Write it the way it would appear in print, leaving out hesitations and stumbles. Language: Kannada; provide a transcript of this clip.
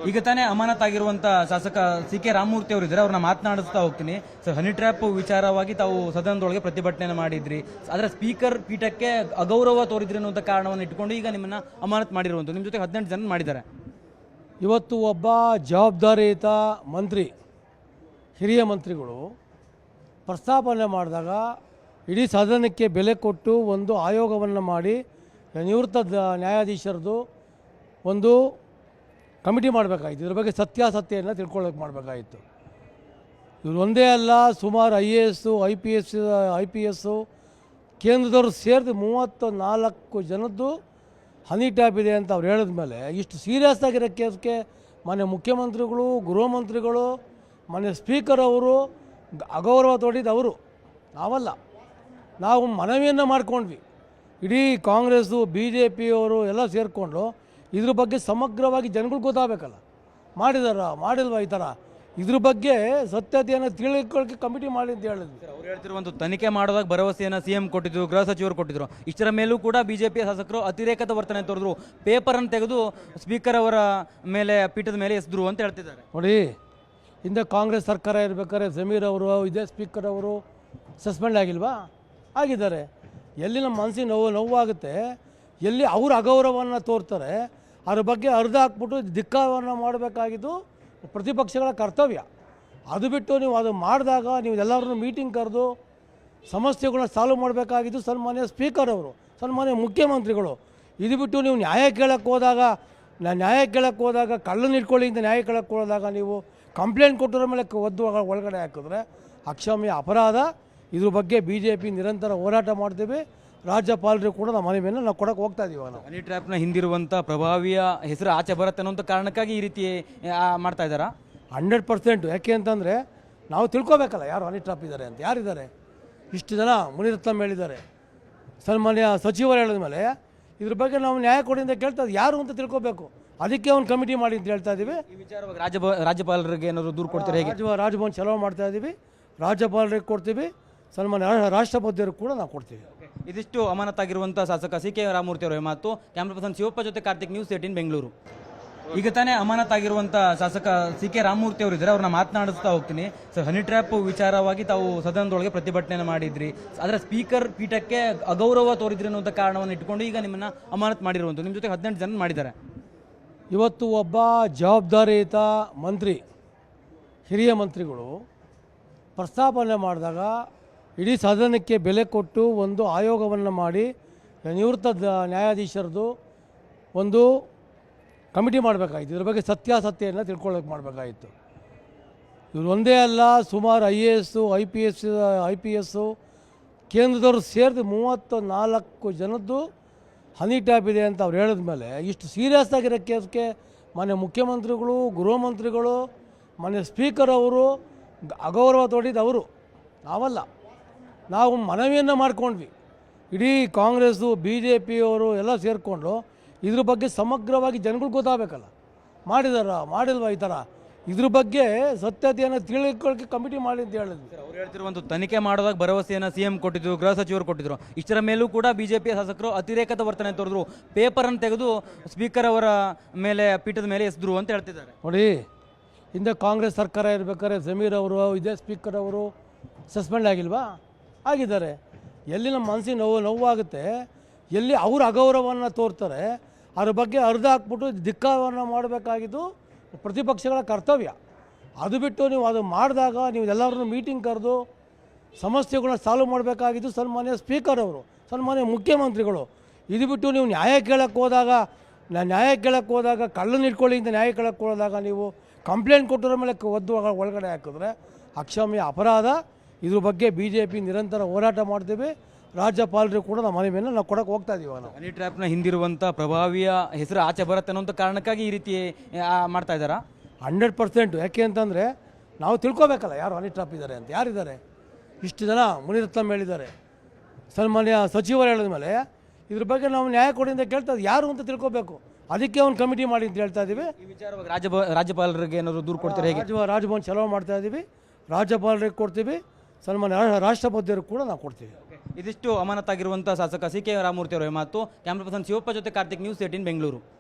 ಈಗ ತಾನೇ ಅಮಾನತಾಗಿರುವಂತ ಶಾಸಕ ಸಿ ಕೆ ರಾಮಮೂರ್ತಿ ಅವರು ಇದ್ದಾರೆ, ಅವ್ರನ್ನ ಮಾತನಾಡಿಸ್ತಾ ಹೋಗ್ತೀನಿ. ಸರ್, ಹನಿ ಟ್ರ್ಯಾಪ್ ವಿಚಾರವಾಗಿ ತಾವು ಸದನದೊಳಗೆ ಪ್ರತಿಭಟನೆ ಮಾಡಿದ್ರಿ, ಅದರ ಸ್ಪೀಕರ್ ಪೀಠಕ್ಕೆ ಅಗೌರವ ತೋರಿದ್ರಿ ಅನ್ನುವಂಥ ಕಾರಣವನ್ನು ಇಟ್ಕೊಂಡು ಈಗ ನಿಮ್ಮನ್ನ ಅಮಾನತ್ ಮಾಡಿರುವಂಥದ್ದು. ನಿಮ್ಮ ಜೊತೆ 18 ಜನ ಮಾಡಿದ್ದಾರೆ. ಇವತ್ತು ಒಬ್ಬ ಜವಾಬ್ದಾರಿಯುತ ಮಂತ್ರಿ, ಹಿರಿಯ ಮಂತ್ರಿಗಳು ಪ್ರಸ್ತಾಪನೆ ಮಾಡಿದಾಗ ಇಡೀ ಸದನಕ್ಕೆ ಬೆಲೆ ಕೊಟ್ಟು ಒಂದು ಆಯೋಗವನ್ನು ಮಾಡಿ ನಿವೃತ್ತ ನ್ಯಾಯಾಧೀಶರದು ಒಂದು ಕಮಿಟಿ ಮಾಡಬೇಕಾಗಿತ್ತು. ಇದ್ರ ಬಗ್ಗೆ ಸತ್ಯಾಸತ್ಯವನ್ನು ತಿಳ್ಕೊಳ್ಳೋಕೆ ಮಾಡಬೇಕಾಗಿತ್ತು. ಇವರು ಒಂದೇ ಅಲ್ಲ, ಸುಮಾರು IAS IPS ಕೇಂದ್ರದವರು ಸೇರಿದು 34 ಜನದ್ದು ಹನಿ ಟ್ಯಾಪ್ ಇದೆ ಅಂತ ಅವ್ರು ಹೇಳಿದ ಮೇಲೆ ಇಷ್ಟು ಸೀರಿಯಸ್ ಆಗಿರೋ ಕೇಸ್ಗೆ ಮಾನ್ಯ ಮುಖ್ಯಮಂತ್ರಿಗಳು, ಗೃಹ ಮಂತ್ರಿಗಳು, ಮಾನ್ಯ ಸ್ಪೀಕರ್ ಅವರು ಅಗೌರವ ತೋಡಿದ್ದು ಅವರು, ನಾವಲ್ಲ. ನಾವು ಮನವಿಯನ್ನು ಮಾಡ್ಕೊಂಡ್ವಿ. ಇಡೀ ಕಾಂಗ್ರೆಸ್ಸು BJP ಅವರು ಎಲ್ಲ ಸೇರಿಕೊಂಡು ಇದ್ರ ಬಗ್ಗೆ ಸಮಗ್ರವಾಗಿ ಜನಗಳು ಗೊತ್ತಾಗಬೇಕಲ್ಲ, ಮಾಡಿಲ್ವಾ ಈ ಥರ. ಇದ್ರ ಬಗ್ಗೆ ಸತ್ಯತೆಯನ್ನು ತಿಳಿಕೊಳ್ಳೋಕ್ಕೆ ಕಮಿಟಿ ಮಾಡಿ ಅಂತ ಹೇಳಿದ್ವಿ. ಅವ್ರು ಹೇಳ್ತಿರುವಂಥ ತನಿಖೆ ಮಾಡೋದಾಗ ಭರವಸೆಯನ್ನು CM ಕೊಟ್ಟಿದ್ರು, ಗೃಹ ಸಚಿವರು ಕೊಟ್ಟಿದ್ರು. ಇಷ್ಟರ ಮೇಲೂ ಕೂಡ BJP ಶಾಸಕರು ಅತಿರೇಕದ ವರ್ತನೆ ತೋರಿದ್ರು, ಪೇಪರನ್ನು ತೆಗೆದು ಸ್ಪೀಕರ್ ಅವರ ಮೇಲೆ, ಪೀಠದ ಮೇಲೆ ಎಸೆದ್ರು ಅಂತ ಹೇಳ್ತಿದ್ದಾರೆ. ನೋಡಿ, ಹಿಂದೆ ಕಾಂಗ್ರೆಸ್ ಸರ್ಕಾರ ಇರಬೇಕಾದ್ರೆ ಜಮೀರ್ ಅವರು, ಇದೇ ಸ್ಪೀಕರ್ ಅವರು ಸಸ್ಪೆಂಡ್ ಆಗಿಲ್ವಾ? ಆಗಿದ್ದಾರೆ. ಎಲ್ಲಿ ನಮ್ಮ ಮನಸ್ಸಿಗೆ ನೋವಾಗುತ್ತೆ, ಎಲ್ಲಿ ಅವ್ರ ಅಗೌರವವನ್ನು ತೋರ್ತಾರೆ, ಅದ್ರ ಬಗ್ಗೆ ಅರ್ಧ ಹಾಕ್ಬಿಟ್ಟು ಧಿಕ್ಕಾರವನ್ನು ಮಾಡಬೇಕಾಗಿದ್ದು ಪ್ರತಿಪಕ್ಷಗಳ ಕರ್ತವ್ಯ. ಅದು ಬಿಟ್ಟು ನೀವು ಅದು ಮಾಡಿದಾಗ ನೀವು ಎಲ್ಲರನ್ನೂ ಮೀಟಿಂಗ್ ಕರೆದು ಸಮಸ್ಯೆಗಳನ್ನ ಸಾಲ್ವ್ ಮಾಡಬೇಕಾಗಿದ್ದು ಸನ್ಮಾನ್ಯ ಸ್ಪೀಕರ್ ಅವರು, ಸನ್ಮಾನ್ಯ ಮುಖ್ಯಮಂತ್ರಿಗಳು. ಇದು ಬಿಟ್ಟು ನೀವು ನ್ಯಾಯ ಕೇಳಕ್ಕೆ ಹೋದಾಗ ಕಳ್ಳನ್ನು ಇಟ್ಕೊಳ್ಳಿ ಅಂತ ನ್ಯಾಯ ಕೇಳಕ್ಕೆ ಹೋದಾಗ ನೀವು ಕಂಪ್ಲೇಂಟ್ ಕೊಟ್ಟಿರೋ ಮೇಲೆ ಒಳಗಡೆ ಹಾಕಿದ್ರೆ ಅಕ್ಷಮ್ಯ ಅಪರಾಧ. ಇದ್ರ ಬಗ್ಗೆ BJP ನಿರಂತರ ಹೋರಾಟ ಮಾಡ್ತೀವಿ. ರಾಜ್ಯಪಾಲರು ಕೂಡ ನಮ್ಮ ಮನವಿಯನ್ನು ನಾವು ಕೊಡಕ್ಕೆ ಹೋಗ್ತಾ ಇದ್ದೀವಿ. ನಾವು ಹನಿ ಟ್ರ್ಯಾಪ್ನ ಹಿಂದಿರುವಂಥ ಪ್ರಭಾವಿಯ ಹೆಸರು ಆಚೆ ಬರುತ್ತೆ ಅನ್ನೋಂಥ ಕಾರಣಕ್ಕಾಗಿ ಈ ರೀತಿ ಮಾಡ್ತಾ ಇದ್ದಾರಾ? 100%. ಯಾಕೆ ಅಂತಂದರೆ ನಾವು ತಿಳ್ಕೊಬೇಕಲ್ಲ ಯಾರು ಹನಿ ಟ್ರಾಪ್ ಇದ್ದಾರೆ ಅಂತ. ಯಾರಿದ್ದಾರೆ? ಇಷ್ಟು ಜನ ಮುನಿರತ್ನಂ ಹೇಳಿದ್ದಾರೆ, ಸನ್ಮಾನ್ಯ ಸಚಿವರು ಹೇಳಿದ ಮೇಲೆ ಇದ್ರ ಬಗ್ಗೆ ನಾವು ನ್ಯಾಯ ಕೊಡಿ ಅಂತ ಕೇಳ್ತಾ ಇದ್ದೀವಿ. ಯಾರು ಅಂತ ತಿಳ್ಕೊಬೇಕು. ಅದಕ್ಕೆ ಒಂದು ಕಮಿಟಿ ಮಾಡಿ ಅಂತ ಹೇಳ್ತಾ ಇದ್ದೀವಿ. ಈ ವಿಚಾರವಾಗಿ ರಾಜ್ಯಪಾಲರಿಗೆ ಏನಾದರೂ ದೂರು ಕೊಡ್ತೀರಾ? ಹೇಗೆ? ರಾಜಭವನ ಚಲೋ ಮಾಡ್ತಾ ಇದ್ದೀವಿ, ರಾಜ್ಯಪಾಲರಿಗೆ ಕೊಡ್ತೀವಿ, ಸನ್ಮಾನ್ಯ ರಾಷ್ಟ್ರಪತಿಯವರು ಕೂಡ ನಾವು ಕೊಡ್ತೀವಿ. ಇದಿಷ್ಟು ಅಮಾನತಾಗಿರುವಂಥ ಶಾಸಕ ಸಿ ಕೆ ರಾಮಮೂರ್ತಿ ಅವರ ಮಾತು. ಕ್ಯಾಮ್ರಾ ಪರ್ಸನ್ ಶಿವಪ್ಪ ಜೊತೆ ಕಾರ್ತಿಕ್, ನ್ಯೂಸ್ 18 ಬೆಂಗಳೂರು. ಈಗ ತಾನೇ ಅಮಾನತಾಗಿರುವಂಥ ಶಾಸಕ ಸಿ ಕೆ ರಾಮಮೂರ್ತಿ ಅವರು ಇದ್ದಾರೆ, ಅವ್ರನ್ನ ಮಾತನಾಡಿಸ್ತಾ ಹೋಗ್ತೀನಿ. ಸರ್, ಹನಿ ಟ್ರ್ಯಾಪ್ ವಿಚಾರವಾಗಿ ತಾವು ಸದನದೊಳಗೆ ಪ್ರತಿಭಟನೆ ಮಾಡಿದ್ರಿ, ಅದರ ಸ್ಪೀಕರ್ ಪೀಠಕ್ಕೆ ಅಗೌರವ ತೋರಿದ್ರಿ ಅನ್ನುವಂಥ ಕಾರಣವನ್ನು ಇಟ್ಕೊಂಡು ಈಗ ನಿಮ್ಮನ್ನ ಅಮಾನತ್ ಮಾಡಿರುವಂಥದ್ದು. ನಿಮ್ಮ ಜೊತೆ 18 ಜನ ಮಾಡಿದ್ದಾರೆ. ಇವತ್ತು ಒಬ್ಬ ಜವಾಬ್ದಾರಿಯುತ ಮಂತ್ರಿ, ಹಿರಿಯ ಮಂತ್ರಿಗಳು ಪ್ರಸ್ತಾಪನೆ ಮಾಡಿದಾಗ ಇಡೀ ಸದನಕ್ಕೆ ಬೆಲೆ ಕೊಟ್ಟು ಒಂದು ಆಯೋಗವನ್ನು ಮಾಡಿ ನಿವೃತ್ತ ನ್ಯಾಯಾಧೀಶರದು ಒಂದು ಕಮಿಟಿ ಮಾಡಬೇಕಾಗಿತ್ತು. ಇದ್ರ ಬಗ್ಗೆ ಸತ್ಯಾಸತ್ಯವನ್ನು ತಿಳ್ಕೊಳ್ಳೋಕೆ ಮಾಡಬೇಕಾಗಿತ್ತು. ಇವರು ಒಂದೇ ಅಲ್ಲ, ಸುಮಾರು IAS IPS ಕೇಂದ್ರದವರು ಸೇರಿದು 34 ಜನದ್ದು ಹನಿ ಟ್ಯಾಪ್ ಇದೆ ಅಂತ ಅವ್ರು ಹೇಳಿದ ಮೇಲೆ ಇಷ್ಟು ಸೀರಿಯಸ್ ಆಗಿರೋ ಕೇಸ್ಗೆ ಮಾನ್ಯ ಮುಖ್ಯಮಂತ್ರಿಗಳು, ಗೃಹ ಮಂತ್ರಿಗಳು, ಮಾನ್ಯ ಸ್ಪೀಕರ್ ಅವರು ಅಗೌರವ ತೋಡಿದ್ದು ಅವರು, ನಾವಲ್ಲ. ನಾವು ಮನವಿಯನ್ನು ಮಾಡ್ಕೊಂಡ್ವಿ. ಇಡೀ ಕಾಂಗ್ರೆಸ್ಸು BJP ಅವರು ಎಲ್ಲ ಸೇರಿಕೊಂಡು ಇದ್ರ ಬಗ್ಗೆ ಸಮಗ್ರವಾಗಿ ಜನಗಳು ಗೊತ್ತಾಗಬೇಕಲ್ಲ, ಮಾಡಿಲ್ವಾ ಈ ಥರ. ಇದ್ರ ಬಗ್ಗೆ ಸತ್ಯತೆಯನ್ನು ತಿಳಿಕೊಳ್ಳೋಕ್ಕೆ ಕಮಿಟಿ ಮಾಡಿ ಅಂತ ಹೇಳಿದ್ವಿ. ಅವ್ರು ಹೇಳ್ತಿರುವಂಥ ತನಿಖೆ ಮಾಡೋದಾಗ ಭರವಸೆಯನ್ನು CM ಕೊಟ್ಟಿದ್ರು, ಗೃಹ ಸಚಿವರು ಕೊಟ್ಟಿದ್ರು. ಇಷ್ಟರ ಮೇಲೂ ಕೂಡ BJP ಶಾಸಕರು ಅತಿರೇಕದ ವರ್ತನೆ ತೋರಿದ್ರು, ಪೇಪರನ್ನು ತೆಗೆದು ಸ್ಪೀಕರ್ ಅವರ ಮೇಲೆ, ಪೀಠದ ಮೇಲೆ ಎಸೆದ್ರು ಅಂತ ಹೇಳ್ತಿದ್ದಾರೆ. ನೋಡಿ, ಹಿಂದೆ ಕಾಂಗ್ರೆಸ್ ಸರ್ಕಾರ ಇರಬೇಕಾದ್ರೆ ಜಮೀರ್ ಅವರು, ಇದೇ ಸ್ಪೀಕರ್ ಅವರು ಸಸ್ಪೆಂಡ್ ಆಗಿಲ್ವಾ? ಆಗಿದ್ದಾರೆ. ಎಲ್ಲಿ ನಮ್ಮ ಮನಸ್ಸಿಗೆ ನೋವಾಗುತ್ತೆ, ಎಲ್ಲಿ ಅವ್ರ ಅಗೌರವವನ್ನು ತೋರ್ತಾರೆ, ಅದ್ರ ಬಗ್ಗೆ ಅರ್ಧ ಹಾಕ್ಬಿಟ್ಟು ಧಿಕ್ಕಾರವನ್ನು ಮಾಡಬೇಕಾಗಿದ್ದು ಪ್ರತಿಪಕ್ಷಗಳ ಕರ್ತವ್ಯ. ಅದು ಬಿಟ್ಟು ನೀವು ಅದು ಮಾಡಿದಾಗ ನೀವು ಎಲ್ಲರನ್ನೂ ಮೀಟಿಂಗ್ ಕರೆದು ಸಮಸ್ಯೆಗಳನ್ನ ಸಾಲ್ವ್ ಮಾಡಬೇಕಾಗಿದ್ದು ಸನ್ಮಾನ್ಯ ಸ್ಪೀಕರ್ ಅವರು, ಸನ್ಮಾನ್ಯ ಮುಖ್ಯಮಂತ್ರಿಗಳು. ಇದು ಬಿಟ್ಟು ನೀವು ನ್ಯಾಯ ಕೇಳಕ್ಕೆ ಹೋದಾಗ ಕಳ್ಳನ್ನು ಇಟ್ಕೊಳ್ಳಿ ಅಂತ ನ್ಯಾಯ ಕೇಳಕ್ಕೆ ಹೋದಾಗ ನೀವು ಕಂಪ್ಲೇಂಟ್ ಕೊಟ್ಟಿರೋ ಮೇಲೆ ಒಳಗಡೆ ಹಾಕಿದ್ರೆ ಅಕ್ಷಮ್ಯ ಅಪರಾಧ. ಇದ್ರ ಬಗ್ಗೆ BJP ನಿರಂತರ ಹೋರಾಟ ಮಾಡ್ತೀವಿ. ರಾಜ್ಯಪಾಲರು ಕೂಡ ನಮ್ಮ ಮನವಿಯನ್ನು ನಾವು ಕೊಡಕ್ಕೆ ಹೋಗ್ತಾ ಇದ್ದೀವಿ. ನಾವು ಹನಿ ಟ್ರ್ಯಾಪ್ನ ಹಿಂದಿರುವಂಥ ಪ್ರಭಾವಿಯ ಹೆಸರು ಆಚೆ ಬರುತ್ತೆ ಅನ್ನೋಂಥ ಕಾರಣಕ್ಕಾಗಿ ಈ ರೀತಿ ಮಾಡ್ತಾ ಇದ್ದಾರಾ? 100%. ಯಾಕೆ ಅಂತಂದರೆ ನಾವು ತಿಳ್ಕೊಬೇಕಲ್ಲ ಯಾರು ಹನಿ ಟ್ರಾಪ್ ಇದ್ದಾರೆ ಅಂತ. ಯಾರಿದ್ದಾರೆ? ಇಷ್ಟು ಜನ ಮುನಿರತ್ನಂ ಹೇಳಿದ್ದಾರೆ, ಸನ್ಮಾನ್ಯ ಸಚಿವರು ಹೇಳಿದ ಮೇಲೆ ಇದ್ರ ಬಗ್ಗೆ ನಾವು ನ್ಯಾಯ ಕೊಡಿ ಅಂತ ಕೇಳ್ತಾ ಇದ್ದೀವಿ. ಯಾರು ಅಂತ ತಿಳ್ಕೊಬೇಕು. ಅದಕ್ಕೆ ಒಂದು ಕಮಿಟಿ ಮಾಡಿ ಅಂತ ಹೇಳ್ತಾ ಇದ್ದೀವಿ. ಈ ವಿಚಾರವಾಗಿ ರಾಜ್ಯಪಾಲರಿಗೆ ಏನಾದರೂ ದೂರು ಕೊಡ್ತೀರಾ? ಹೇಗೆ? ರಾಜಭವನ ಚಲೋ ಮಾಡ್ತಾ ಇದ್ದೀವಿ, ರಾಜ್ಯಪಾಲರಿಗೆ ಕೊಡ್ತೀವಿ, ಸನ್ಮಾನ್ಯ ರಾಷ್ಟ್ರಪತಿಯವರು ಕೂಡ ನಾವು ಕೊಡ್ತೀವಿ. ಇದಿಷ್ಟು ಅಮಾನತಾಗಿರುವಂಥ ಶಾಸಕ ಸಿ ಕೆ ರಾಮಮೂರ್ತಿ ಅವರ ಮಾತು. ಕ್ಯಾಮ್ರಾ ಪರ್ಸನ್ ಶಿವಪ್ಪ ಜೊತೆ ಕಾರ್ತಿಕ್, ನ್ಯೂಸ್ 18 ಬೆಂಗಳೂರು.